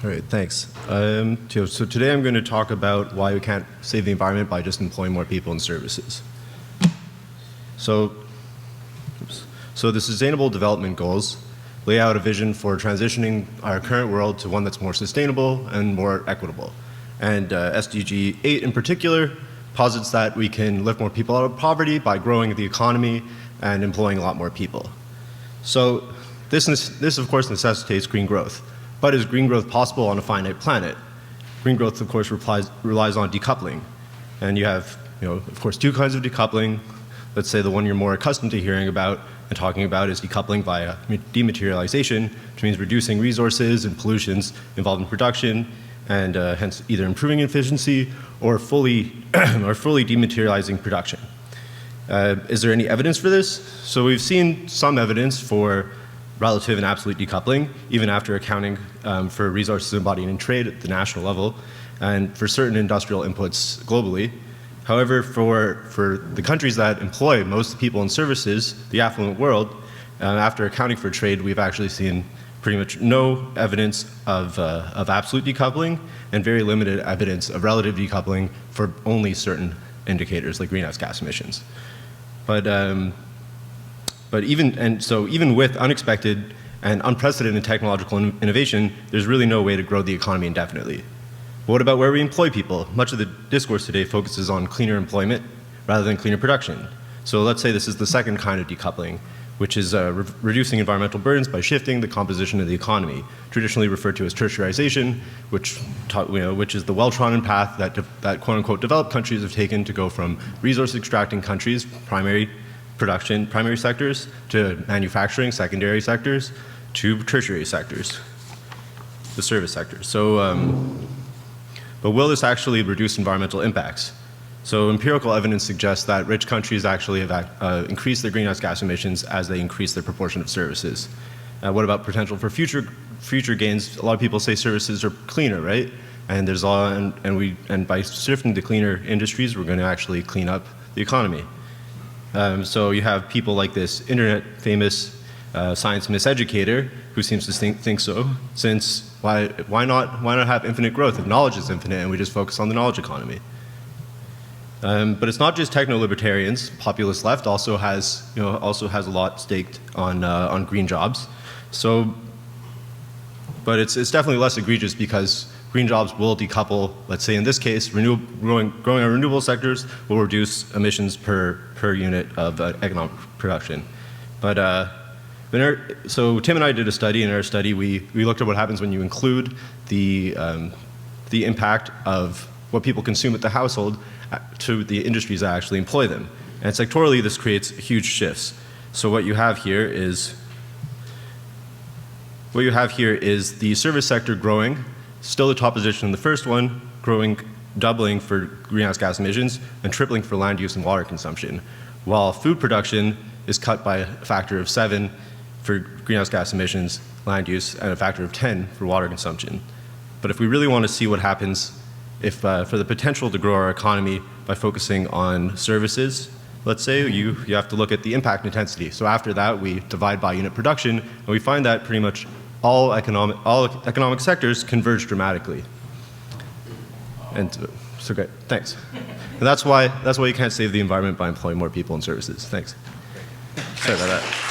All right, thanks. So today I'm going to talk about why we can't save the environment by just employing more people and services. So the Sustainable Development Goals lay out a vision for transitioning our current world to one that's more sustainable and more equitable. And SDG 8 in particular posits that we can lift more people out of poverty by growing the economy and employing a lot more people. So this of course necessitates green growth. But is green growth possible on a finite planet? Green growth, of course, relies on decoupling. And you have, of course, two kinds of decoupling. Let's say the one you're more accustomed to hearing about and talking about is decoupling via dematerialization, which means reducing resources and pollutions involved in production, and hence either improving efficiency or fully dematerializing production. Is there any evidence for this? So we've seen some evidence for relative and absolute decoupling, even after accounting for resources embodied in trade at the national level and for certain industrial inputs globally. However, for the countries that employ most people and services, the affluent world, after accounting for trade, we've actually seen pretty much no evidence of absolute decoupling and very limited evidence of relative decoupling for only certain indicators like greenhouse gas emissions. But even with unexpected and unprecedented technological innovation, there's really no way to grow the economy indefinitely. But what about where we employ people? Much of the discourse today focuses on cleaner employment rather than cleaner production. So let's say this is the second kind of decoupling, which is reducing environmental burdens by shifting the composition of the economy, traditionally referred to as tertiarization, which is the well-trodden path that quote-unquote developed countries have taken to go from resource-extracting countries, primary production, primary sectors, to manufacturing, secondary sectors, to tertiary sectors, the service sectors. But will this actually reduce environmental impacts? So empirical evidence suggests that rich countries actually have increased their greenhouse gas emissions as they increase their proportion of services. What about potential for future gains? A lot of people say services are cleaner, right? And there's and by shifting to cleaner industries, we're going to actually clean up the economy. So you have people like this internet famous science miseducator who seems to think so, since why not have infinite growth if knowledge is infinite and we just focus on the knowledge economy? But it's not just techno-libertarians. Populist left also has a lot staked on green jobs. But it's definitely less egregious because green jobs will decouple. Let's say in this case, growing our renewable sectors will reduce emissions per unit of economic production. But so Tim and I did a study. In our study, we looked at what happens when you include the impact of what people consume at the household to the industries that actually employ them. And sectorally, this creates huge shifts. So what you have here is the service sector growing, still the top position in the first one, doubling for greenhouse gas emissions and tripling for land use and water consumption, while food production is cut by a factor of 7 for greenhouse gas emissions, land use, and a factor of 10 for water consumption. But if we really want to see what happens for the potential to grow our economy by focusing on services, let's say you have to look at the impact intensity. So after that, we divide by unit production, and we find that pretty much all economic sectors converge dramatically. And so great, thanks. And that's why you can't save the environment by employing more people and services. Thanks. Sorry about that.